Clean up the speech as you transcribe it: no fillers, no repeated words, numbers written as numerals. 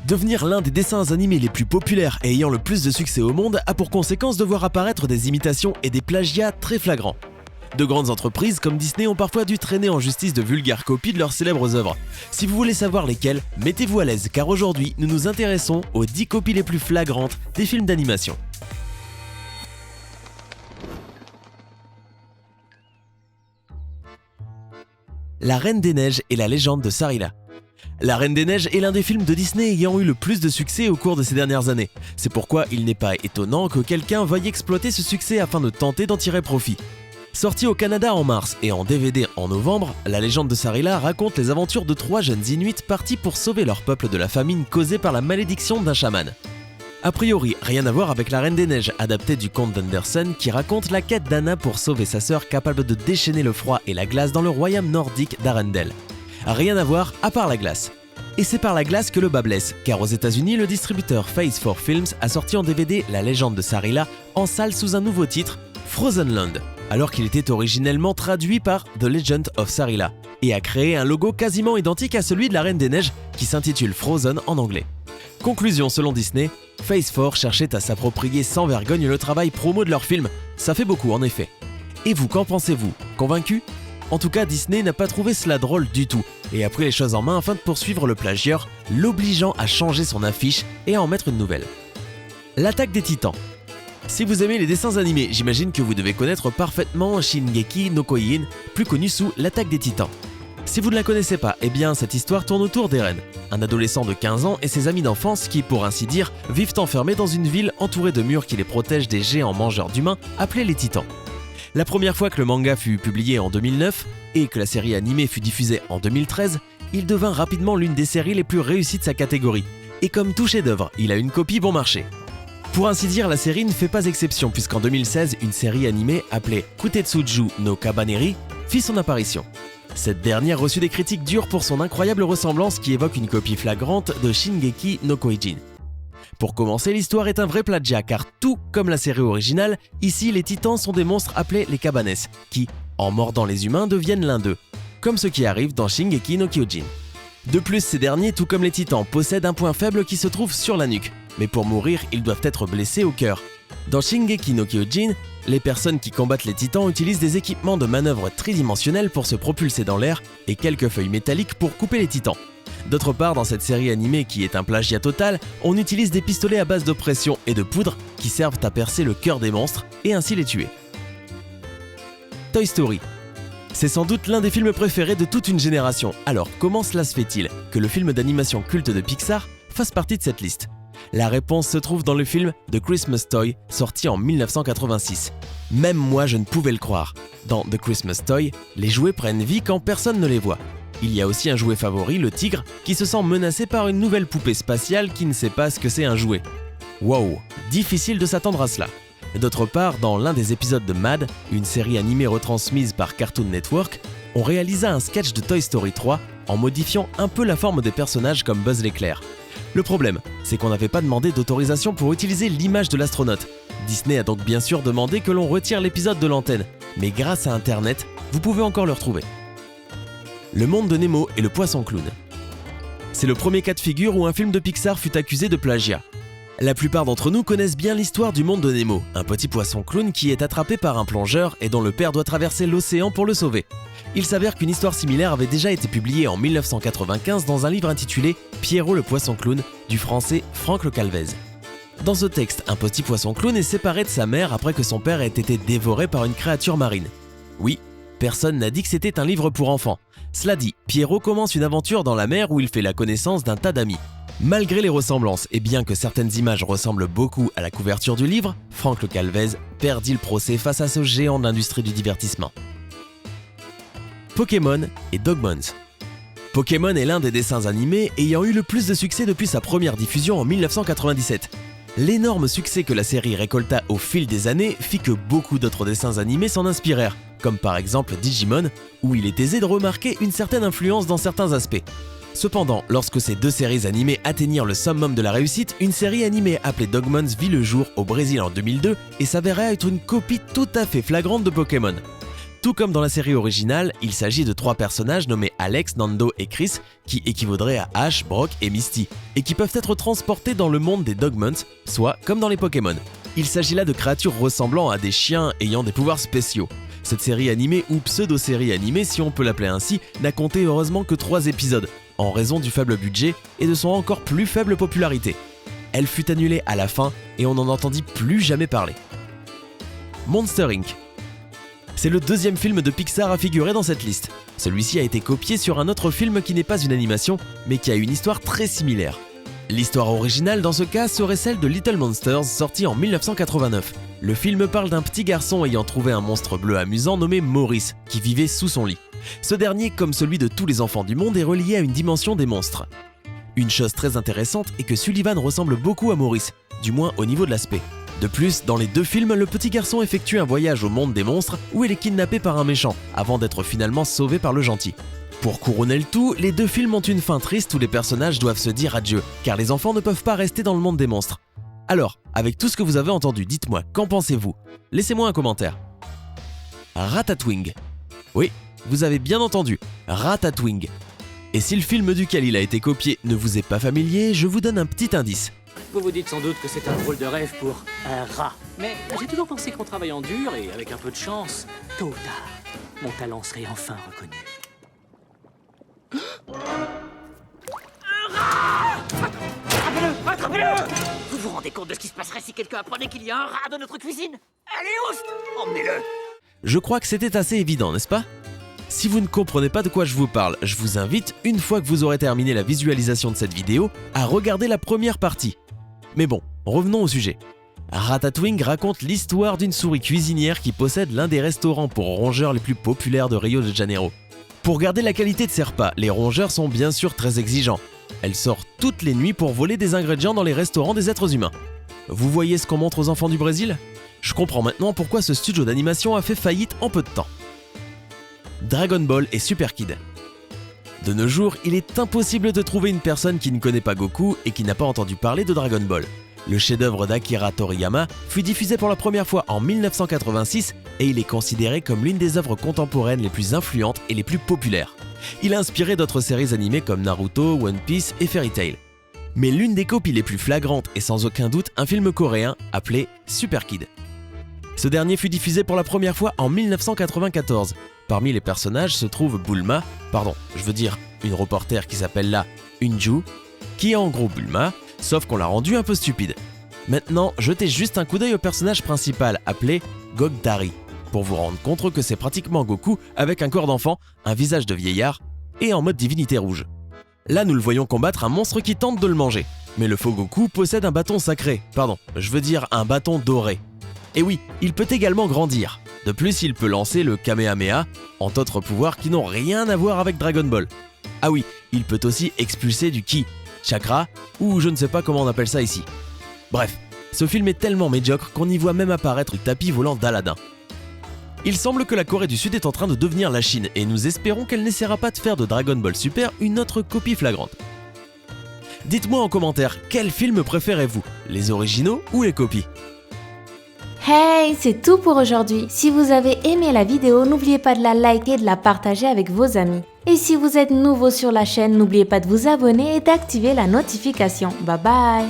Devenir l'un des dessins animés les plus populaires et ayant le plus de succès au monde a pour conséquence de voir apparaître des imitations et des plagiats très flagrants. De grandes entreprises comme Disney ont parfois dû traîner en justice de vulgaires copies de leurs célèbres œuvres. Si vous voulez savoir lesquelles, mettez-vous à l'aise car aujourd'hui nous nous intéressons aux 10 copies les plus flagrantes des films d'animation. La Reine des Neiges et la légende de Sarila. La Reine des Neiges est l'un des films de Disney ayant eu le plus de succès au cours de ces dernières années. C'est pourquoi il n'est pas étonnant que quelqu'un veuille exploiter ce succès afin de tenter d'en tirer profit. Sorti au Canada en mars et en DVD en novembre, la légende de Sarila raconte les aventures de 3 jeunes Inuits partis pour sauver leur peuple de la famine causée par la malédiction d'un chaman. A priori, rien à voir avec La Reine des Neiges, adaptée du conte d'Andersen, qui raconte la quête d'Anna pour sauver sa sœur capable de déchaîner le froid et la glace dans le royaume nordique d'Arendelle. Rien à voir à part la glace. Et c'est par la glace que le bas blesse, car aux États-Unis, le distributeur Phase 4 Films a sorti en DVD La légende de Sarila en salle sous un nouveau titre, Frozen Land, alors qu'il était originellement traduit par The Legend of Sarila, et a créé un logo quasiment identique à celui de la Reine des Neiges qui s'intitule Frozen en anglais. Conclusion selon Disney, Phase 4 cherchait à s'approprier sans vergogne le travail promo de leur film, ça fait beaucoup en effet. Et vous, qu'en pensez-vous? Convaincu? En tout cas, Disney n'a pas trouvé cela drôle du tout et a pris les choses en main afin de poursuivre le plagieur, l'obligeant à changer son affiche et à en mettre une nouvelle. L'attaque des Titans. Si vous aimez les dessins animés, j'imagine que vous devez connaître parfaitement Shingeki no Kyojin, plus connu sous l'attaque des Titans. Si vous ne la connaissez pas, eh bien cette histoire tourne autour d'Eren, un adolescent de 15 ans et ses amis d'enfance qui, pour ainsi dire, vivent enfermés dans une ville entourée de murs qui les protègent des géants mangeurs d'humains appelés les Titans. La première fois que le manga fut publié en 2009 et que la série animée fut diffusée en 2013, il devint rapidement l'une des séries les plus réussies de sa catégorie. Et comme tout chef-d'œuvre, il a une copie bon marché. Pour ainsi dire, la série ne fait pas exception puisqu'en 2016, une série animée appelée Kutetsuju no Kabaneri fit son apparition. Cette dernière reçut des critiques dures pour son incroyable ressemblance qui évoque une copie flagrante de Shingeki no Kyojin. Pour commencer, l'histoire est un vrai plagiat car tout comme la série originale, ici les titans sont des monstres appelés les Cabanes qui, en mordant les humains, deviennent l'un d'eux, comme ce qui arrive dans Shingeki no Kyojin. De plus, ces derniers, tout comme les titans, possèdent un point faible qui se trouve sur la nuque, mais pour mourir, ils doivent être blessés au cœur. Dans Shingeki no Kyojin, les personnes qui combattent les titans utilisent des équipements de manœuvre tridimensionnels pour se propulser dans l'air et quelques feuilles métalliques pour couper les titans. D'autre part, dans cette série animée qui est un plagiat total, on utilise des pistolets à base de pression et de poudre qui servent à percer le cœur des monstres et ainsi les tuer. Toy Story. C'est sans doute l'un des films préférés de toute une génération. Alors comment cela se fait-il que le film d'animation culte de Pixar fasse partie de cette liste? La réponse se trouve dans le film The Christmas Toy, sorti en 1986. Même moi je ne pouvais le croire. Dans The Christmas Toy, les jouets prennent vie quand personne ne les voit. Il y a aussi un jouet favori, le tigre, qui se sent menacé par une nouvelle poupée spatiale qui ne sait pas ce que c'est un jouet. Wow, difficile de s'attendre à cela. D'autre part, dans l'un des épisodes de Mad, une série animée retransmise par Cartoon Network, on réalisa un sketch de Toy Story 3 en modifiant un peu la forme des personnages comme Buzz l'éclair. Le problème, c'est qu'on n'avait pas demandé d'autorisation pour utiliser l'image de l'astronaute. Disney a donc bien sûr demandé que l'on retire l'épisode de l'antenne, mais grâce à Internet, vous pouvez encore le retrouver. Le monde de Nemo et le poisson clown. C'est le premier cas de figure où un film de Pixar fut accusé de plagiat. La plupart d'entre nous connaissent bien l'histoire du monde de Nemo, un petit poisson clown qui est attrapé par un plongeur et dont le père doit traverser l'océan pour le sauver. Il s'avère qu'une histoire similaire avait déjà été publiée en 1995 dans un livre intitulé Pierrot le poisson clown du français Franck Le Calvez. Dans ce texte, un petit poisson clown est séparé de sa mère après que son père ait été dévoré par une créature marine. Oui, personne n'a dit que c'était un livre pour enfants. Cela dit, Pierrot commence une aventure dans la mer où il fait la connaissance d'un tas d'amis. Malgré les ressemblances et bien que certaines images ressemblent beaucoup à la couverture du livre, Franck Le Calvez perdit le procès face à ce géant de l'industrie du divertissement. Pokémon et Dogmons. Pokémon est l'un des dessins animés ayant eu le plus de succès depuis sa première diffusion en 1997. L'énorme succès que la série récolta au fil des années fit que beaucoup d'autres dessins animés s'en inspirèrent, comme par exemple Digimon, où il est aisé de remarquer une certaine influence dans certains aspects. Cependant, lorsque ces deux séries animées atteignirent le summum de la réussite, une série animée appelée Dogmons vit le jour au Brésil en 2002 et s'avéra être une copie tout à fait flagrante de Pokémon. Tout comme dans la série originale, il s'agit de 3 personnages nommés Alex, Nando et Chris qui équivaudraient à Ash, Brock et Misty et qui peuvent être transportés dans le monde des Dogments, soit comme dans les Pokémon. Il s'agit là de créatures ressemblant à des chiens ayant des pouvoirs spéciaux. Cette série animée ou pseudo-série animée si on peut l'appeler ainsi n'a compté heureusement que 3 épisodes en raison du faible budget et de son encore plus faible popularité. Elle fut annulée à la fin et on n'en entendit plus jamais parler. Monster Inc. C'est le 2e film de Pixar à figurer dans cette liste. Celui-ci a été copié sur un autre film qui n'est pas une animation, mais qui a une histoire très similaire. L'histoire originale dans ce cas serait celle de Little Monsters, sorti en 1989. Le film parle d'un petit garçon ayant trouvé un monstre bleu amusant nommé Maurice, qui vivait sous son lit. Ce dernier, comme celui de tous les enfants du monde, est relié à une dimension des monstres. Une chose très intéressante est que Sullivan ressemble beaucoup à Maurice, du moins au niveau de l'aspect. De plus, dans les 2 films, le petit garçon effectue un voyage au monde des monstres où il est kidnappé par un méchant, avant d'être finalement sauvé par le gentil. Pour couronner le tout, les 2 films ont une fin triste où les personnages doivent se dire adieu, car les enfants ne peuvent pas rester dans le monde des monstres. Alors, avec tout ce que vous avez entendu, dites-moi, qu'en pensez-vous? Laissez-moi un commentaire. Ratatouille. Oui, vous avez bien entendu, Ratatouille. Et si le film duquel il a été copié ne vous est pas familier, je vous donne un petit indice. Vous vous dites sans doute que c'est un drôle de rêve pour un rat. Mais j'ai toujours pensé qu'en travaillant dur et avec un peu de chance, tôt ou tard, mon talent serait enfin reconnu. Un rat! Attrapez-le! Attrapez-le! Vous vous rendez compte de ce qui se passerait si quelqu'un apprenait qu'il y a un rat dans notre cuisine? Allez, oust! Emmenez-le! Je crois que c'était assez évident, n'est-ce pas? Si vous ne comprenez pas de quoi je vous parle, je vous invite, une fois que vous aurez terminé la visualisation de cette vidéo, à regarder la première partie. Mais bon, revenons au sujet. Ratatouille raconte l'histoire d'une souris cuisinière qui possède l'un des restaurants pour rongeurs les plus populaires de Rio de Janeiro. Pour garder la qualité de ses repas, les rongeurs sont bien sûr très exigeants. Elle sort toutes les nuits pour voler des ingrédients dans les restaurants des êtres humains. Vous voyez ce qu'on montre aux enfants du Brésil? Je comprends maintenant pourquoi ce studio d'animation a fait faillite en peu de temps. Dragon Ball et Super Kid. De nos jours, il est impossible de trouver une personne qui ne connaît pas Goku et qui n'a pas entendu parler de Dragon Ball. Le chef-d'œuvre d'Akira Toriyama fut diffusé pour la première fois en 1986 et il est considéré comme l'une des œuvres contemporaines les plus influentes et les plus populaires. Il a inspiré d'autres séries animées comme Naruto, One Piece et Fairy Tail. Mais l'une des copies les plus flagrantes est sans aucun doute un film coréen appelé Super Kid. Ce dernier fut diffusé pour la première fois en 1994. Parmi les personnages se trouve Bulma, une reporter qui s'appelle là Unju, qui est en gros Bulma, sauf qu'on l'a rendu un peu stupide. Maintenant, jetez juste un coup d'œil au personnage principal appelé Gogdari, pour vous rendre compte que c'est pratiquement Goku avec un corps d'enfant, un visage de vieillard et en mode divinité rouge. Là, nous le voyons combattre un monstre qui tente de le manger. Mais le faux Goku possède un bâton sacré, un bâton doré. Et oui, il peut également grandir. De plus, il peut lancer le Kamehameha, entre autres pouvoirs qui n'ont rien à voir avec Dragon Ball. Ah oui, il peut aussi expulser du Ki, chakra, ou je ne sais pas comment on appelle ça ici. Bref, ce film est tellement médiocre qu'on y voit même apparaître le tapis volant d'Aladin. Il semble que la Corée du Sud est en train de devenir la Chine et nous espérons qu'elle n'essaiera pas de faire de Dragon Ball Super une autre copie flagrante. Dites-moi en commentaire, quel film préférez-vous, les originaux ou les copies? Hey, c'est tout pour aujourd'hui. Si vous avez aimé la vidéo, n'oubliez pas de la liker et de la partager avec vos amis. Et si vous êtes nouveau sur la chaîne, n'oubliez pas de vous abonner et d'activer la notification. Bye bye!